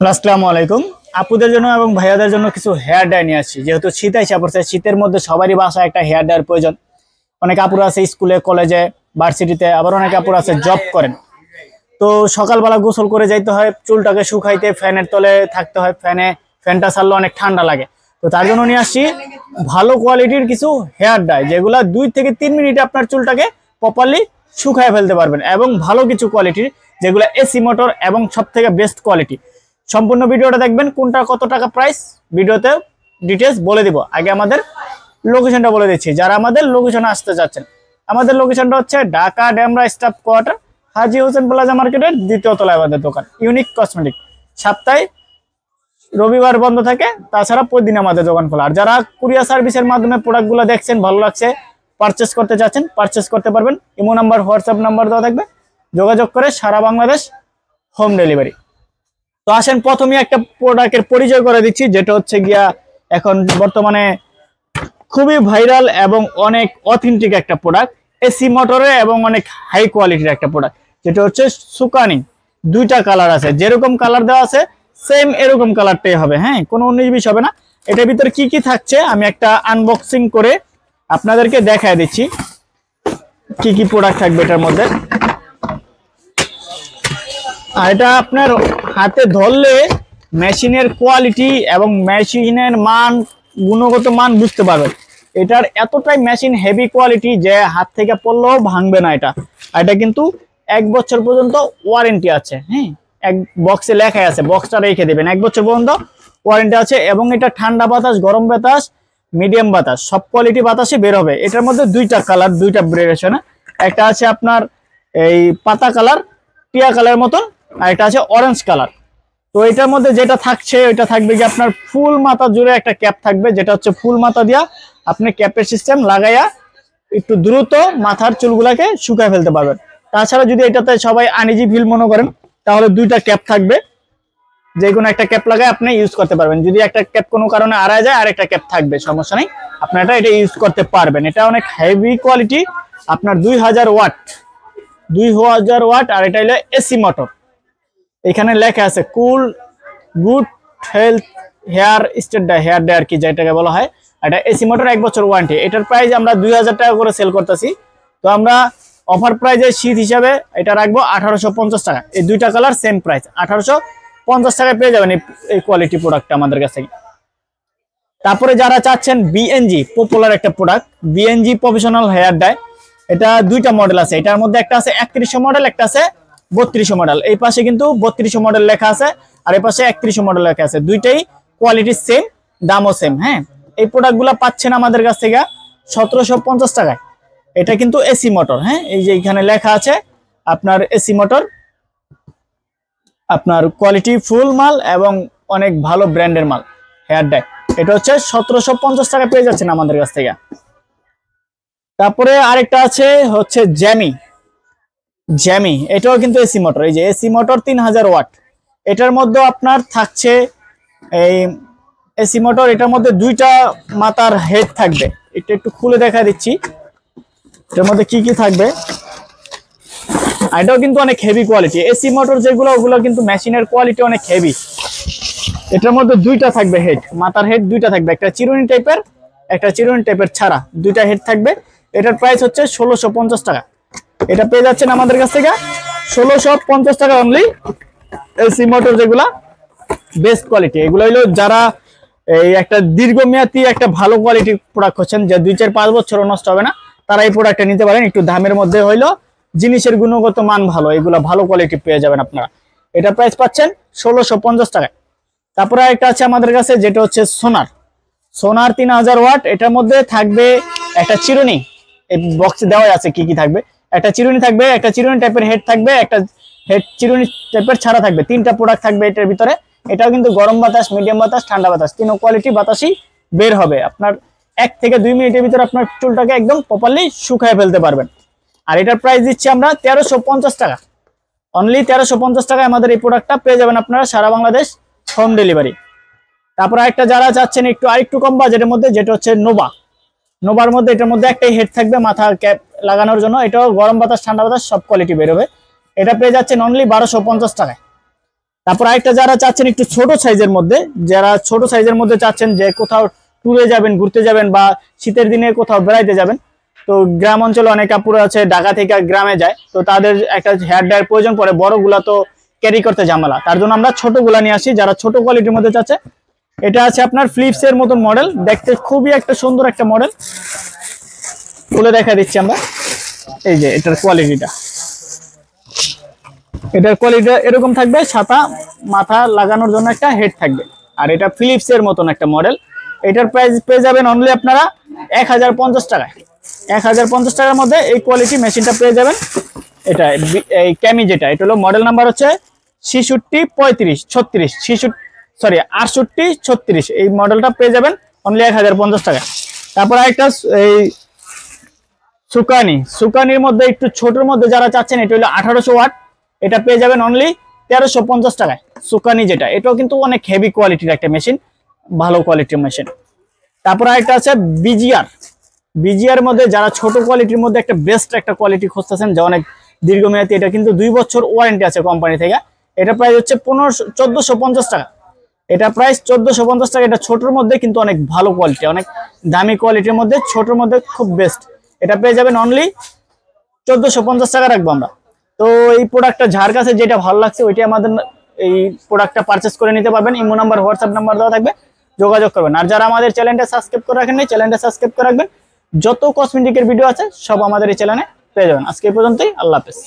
আসসালামু আলাইকুম। আপুদের জন্য এবং ভাইয়াদের জন্য কিছু হেয়ার ডাই নিয়ে আসছি। যেহেতু শীত এসে পড়ছে, শীতের মধ্যে সবারই বাসায় একটা হেয়ার ডাইয়ের প্রয়োজন। অনেক আপুরা আছে স্কুলে, কলেজে, ভার্সিটিতে, আবার অনেক আপুরা আছে জব করেন। তো সকালবেলা গোসল করে যাইতে হয়, চুলটাকে শুকাইতে ফ্যানের তলে থাকতে হয়, ফ্যানটা ছাড়লে অনেক ঠান্ডা লাগে। তো তার জন্য নিয়ে আসছি ভালো কোয়ালিটির কিছু হেয়ার ডাই, যেগুলা 2 থেকে 3 মিনিটে আপনার চুলটাকে প্রপারলি শুকায় ফেলতে পারবেন, এবং ভালো কিছু কোয়ালিটির যেগুলো এসি মোটর এবং সব থেকে বেস্ট কোয়ালিটি। সম্পূর্ণ ভিডিওটা দেখবেন, কোনটা কত টাকা প্রাইস ভিডিওতে ডিটেলস বলে দিব। আগে আমাদের লোকেশনটা বলে দিচ্ছি, যারা আমাদের লোকেশনে আসতে চাচ্ছেন। আমাদের লোকেশনটা হচ্ছে ঢাকা ডেমরা স্টাফ কোয়ার্টার, হাজী হোসেন প্লাজা মার্কেটের 2য় তলায় আমাদের দোকান ইউনিক কসমেটিক। সপ্তাহে রবিবার বন্ধ থাকে, তাছাড়া প্রতিদিন আমাদের দোকান খোলা। আর যারা কুরিয়ার সার্ভিসের মাধ্যমে প্রোডাক্টগুলো দেখছেন, ভালো লাগছে, পারচেস করতে চাচ্ছেন, পারচেস করতে পারবেন। ইমো নাম্বার, হোয়াটসঅ্যাপ নাম্বার দেওয়া থাকবে, যোগাযোগ করে সারা বাংলাদেশ হোম ডেলিভারি। তো আসেন, প্রথমে একটা প্রোডাক্টের পরিচয় করে দিচ্ছি, যেটা হচ্ছে গিয়া এখন বর্তমানে খুবই ভাইরাল এবং অনেক অথেন্টিক একটা প্রোডাক্ট, এসি মোটরে এবং অনেক হাই কোয়ালিটির একটা প্রোডাক্ট, যেটা হচ্ছে সুকানি। 2টা কালার আছে, যেরকম কালার দেওয়া আছে সেম এরকম কালারটাই হবে, হ্যাঁ, কোনো 19-20 হবে না। এটার ভিতরে কি কি থাকছে আমি একটা আনবক্সিং করে আপনাদেরকে দেখায় দিচ্ছি, কি কি প্রোডাক্ট থাকবে এটার মধ্যে। আর এটা আপনার হাতে ধরলে মেশিনের কোয়ালিটি এবং মেশিনের মান, গুণগত মান বুঝতে পারবেন। এটার এতটাই মেশিন হেভি কোয়ালিটি যে হাত থেকে পড়লেও ভাঙবে না। এটা কিন্তু 1 বছর পর্যন্ত ওয়ারেন্টি আছে, হ্যাঁ, এক বক্সে লেখা আছে, বক্সটা রেখে দেবেন, 1 বছর পর্যন্ত ওয়ারেন্টি আছে। এবং এটা ঠান্ডা বাতাস, গরম বাতাস, মিডিয়াম বাতাস, সব কোয়ালিটি বাতাসে বের হবে। এটার মধ্যে 2টা কালার, 2টা ভেরিয়েশনে, একটা আছে আপনার এই পাতা কালার, টিয়া কালার মতন, আর এটা আছে অরেঞ্জ কালার। তো এটার মধ্যে যেটা থাকছে, ওইটা থাকবে কি আপনার ফুল মাথা জুড়ে একটা ক্যাপ থাকবে, যেটা হচ্ছে ফুল মাথা দিয়া আপনি ক্যাপের সিস্টেম লাগাইয়া একটু দ্রুত মাথার চুলগুলাকে শুকায় ফেলতে পারবেন। তাছাড়া যদি এটাতে সবাই আনইজি ফিল মনে করেন, তাহলে 2টা ক্যাপ থাকবে, যে কোনো একটা ক্যাপ লাগায় আপনি ইউজ করতে পারবেন। যদি একটা ক্যাপ কোনো কারণে হারায় যায়, আর একটা ক্যাপ থাকবে, সমস্যা নেই, আপনারা এটা ইউজ করতে পারবেন। এটা অনেক হেভি কোয়ালিটি, আপনার 2000 ওয়াট, 2000 ওয়াট, আর এটা হলো এসি মোটর। এখানে লেখা আছে কুল good health hair state die, hair die আর কি যেটাকে বলা হয়। এটা এসি মোটর, 1 বছর ওয়ারেন্টি। এটার প্রাইস আমরা 2000 টাকা করে সেল করতেছি। তো আমরা অফার প্রাইজে শীত হিসাবে এটা রাখবো 1850 টাকা। এই 2টা কালার সেম প্রাইস, 1850 টাকায় পেয়ে যাবেন এই কোয়ালিটি প্রোডাক্টটা আমাদের কাছে। তারপরে যারা চাচ্ছেন বিএনজি, পপুলার একটা product, BNG professional hair die, এটা 2টা মডেল আছে। এটার মধ্যে একটা আছে 3100 মডেল, একটা আছে 3200 মডেল। এই পাশে কিন্তু 3200 মডেল লেখা আছে, আর এই পাশে 3100 মডেল লেখা আছে। দুইটাই কোয়ালিটি সেম, দামও সেম, হ্যাঁ। এই প্রোডাক্টগুলো পাচ্ছেন আমাদের কাছ থেকে 1750 টাকায়। এটা কিন্তু এসি মোটর, হ্যাঁ, এই যে এখানে লেখা আছে আপনার এসি মোটর, আপনার কোয়ালিটি ফুল মাল এবং অনেক ভালো ব্র্যান্ডের মাল হেয়ার ডাই। এটা হচ্ছে 1750 টাকা পেয়ে যাচ্ছেন আমাদের কাছ থেকে। তারপরে আরেকটা আছে হচ্ছে জ্যামি, এটাও কিন্তু এসি মোটর। এই যে এসি মোটর 3000 ওয়াট, এটার মধ্যে আপনার থাকছে এই এসি মোটর, এটার মধ্যে 2টা মাথার হেড থাকবে। এটা একটু খুলে দেখা দিচ্ছি এটার মধ্যে কি কি থাকবে। এটাও কিন্তু অনেক হেভি কোয়ালিটি, এসি মোটর যেগুলো, ওগুলো কিন্তু মেশিনের কোয়ালিটি অনেক হেভি। এটার মধ্যে 2টা থাকবে হেড, মাথার হেড 2টা থাকবে, একটা চিরুনি টাইপের, একটা চিরুনি টাইপের ছাড়া, 2টা হেড থাকবে। এটার প্রাইস হচ্ছে 1650 টাকা। এটা পেয়ে যাচ্ছেন আমাদের কাছ থেকে 1650 টাকা অনলি। এসি মোটর যেগুলা বেস্ট কোয়ালিটি, এগুলো হইলো যারা এই একটা দীর্ঘমেয়াদী একটা ভালো কোয়ালিটির প্রোডাক্ট হচ্ছেন, যে 2-4-5 বছরও নষ্ট হবে না, তারা এই প্রোডাক্টটা নিতে পারেন। একটু দামের মধ্যে হইলো, জিনিসের গুণগত মান ভালো, এগুলো ভালো কোয়ালিটি পেয়ে যাবেন আপনারা। এটা প্রাইস পাচ্ছেন 1650 টাকায়। তারপরে একটা আছে আমাদের কাছে, যেটা হচ্ছে সোনার 3000 ওয়াট। এটার মধ্যে থাকবে একটা চিরুনি, এই বক্সে দেওয়া আছে কি কি থাকবে। একটা চিরুনি থাকবে, একটা চিরুনি টাইপের হেড থাকবে, একটা হেড চিরুনি টাইপের ছাড়া থাকবে। 3টা প্রোডাক্ট থাকবে এটার ভিতরে। এটাও কিন্তু গরম বাতাস, মিডিয়াম বাতাস, ঠান্ডা বাতাস, 3 কোয়ালিটি বাতাসই বের হবে। আপনার 1 থেকে 2 মিনিটের ভিতরে আপনার চুলটাকে একদম প্রপারলি শুকায় ফেলতে পারবেন। আর এটার প্রাইস দিচ্ছি আমরা 1350 টাকা, অনলি 1350 টাকায় আমাদের এই প্রোডাক্টটা পেয়ে যাবেন আপনারা সারা বাংলাদেশ হোম ডেলিভারি। তারপর একটা যারা চাচ্ছেন আরেকটু কম বাজেটের মধ্যে, যেটা হচ্ছে নোভার মধ্যে, এটার মধ্যে একটাই হেড থাকবে মাথা ক্যাপ লাগানোর জন্য। এটাও গরম বাতাস, ঠান্ডা বাতাস সব কোয়ালিটি বেরোবে। এটা পেয়ে যাচ্ছেন অনলি 1250 টাকায়। তারপর আরেকটা যারা চাচ্ছেন একটু ছোট সাইজের মধ্যে, যারা ছোট সাইজের মধ্যে চাচ্ছেন যে কোথাও ট্যুরে যাবেন, ঘুরতে যাবেন বা শীতের দিনে কোথাও বেড়াইতে যাবেন, তো গ্রাম অঞ্চলে অনেক কাপড় আছে ঢাকা থেকে গ্রামে যায়, তো তাদের একটা হেয়ার ড্রায়ার প্রয়োজন পড়ে, বড়গুলা তো ক্যারি করতে ঝামেলা, তার জন্য আমরা ছোটগুলা নিয়ে আসি যারা ছোট কোয়ালিটির মধ্যে চাচ্ছে। এটা আছে আপনার ফ্লিপস এর মতন মডেল, দেখতে খুবই একটা সুন্দর একটা মডেল, খুলে দেখা দিচ্ছি আমরা। এই যে এটার কোয়ালিটিটা, এরকম থাকবে, ছাতা মাথা লাগানোর জন্য একটা হেড থাকবে, আর এটা ফিলিপস এর মতন একটা মডেল। এটার প্রাইস পেয়ে যাবেন অনলি আপনারা 1050 টাকায়। 1050 টাকার মধ্যে এই কোয়ালিটি মেশিনটা পেয়ে যাবেন। এটা এই ক্যামি যেটা, এটা হলো মডেল নাম্বার হচ্ছে 6836, এই মডেলটা পেয়ে যাবেন অনলি 1050 টাকায়। তারপর একটা এই সুকানির মধ্যে একটু ছোটর মধ্যে যারা চাচ্ছেন, এটা হলো 1800 ওয়াট, এটা পেয়ে যাবেন অনলি 1350 টাকায়। সুকানি যেটা, এটাও কিন্তু অনেক হেভি কোয়ালিটির একটা মেশিন, ভালো কোয়ালিটির মেশিন। তারপর একটা আছে বিজিআর মধ্যে যারা ছোট কোয়ালিটির মধ্যে একটা বেস্ট একটা কোয়ালিটি খুঁজতেছেন, যা অনেক দীর্ঘমেয়াদী, এটা কিন্তু 2 বছর ওয়ারেন্টি আছে কোম্পানি থেকে। এটা প্রাইস হচ্ছে 1450 টাকা। এটা প্রাইস 1450 টাকা। এটা ছোটর মধ্যে কিন্তু অনেক ভালো কোয়ালিটি, অনেক দামি কোয়ালিটির মধ্যে, ছোটর মধ্যে খুব বেস্ট। এটা পেয়ে যাবেন অনলি 1450 টাকা রাখবো আমরা। তো এই প্রোডাক্টটা যার কাছে যেটা ভালো লাগছে ওইটা আমাদের এই প্রোডাক্টটা পারচেস করে নিতে পারবেন। ইমো নাম্বার, হোয়াটসঅ্যাপ নাম্বার দেওয়া থাকবে, যোগাযোগ করবেন। আর যারা আমাদের চ্যানেলটা সাবস্ক্রাইব করে রাখেন নাই, চ্যানেলটা সাবস্ক্রাইব করে রাখবেন। যত কসমেটিকের ভিডিও আছে সব আমাদের এই চ্যানেলে পেয়ে যাবেন। আজকে এই পর্যন্তই, আল্লাহ হাফেজ।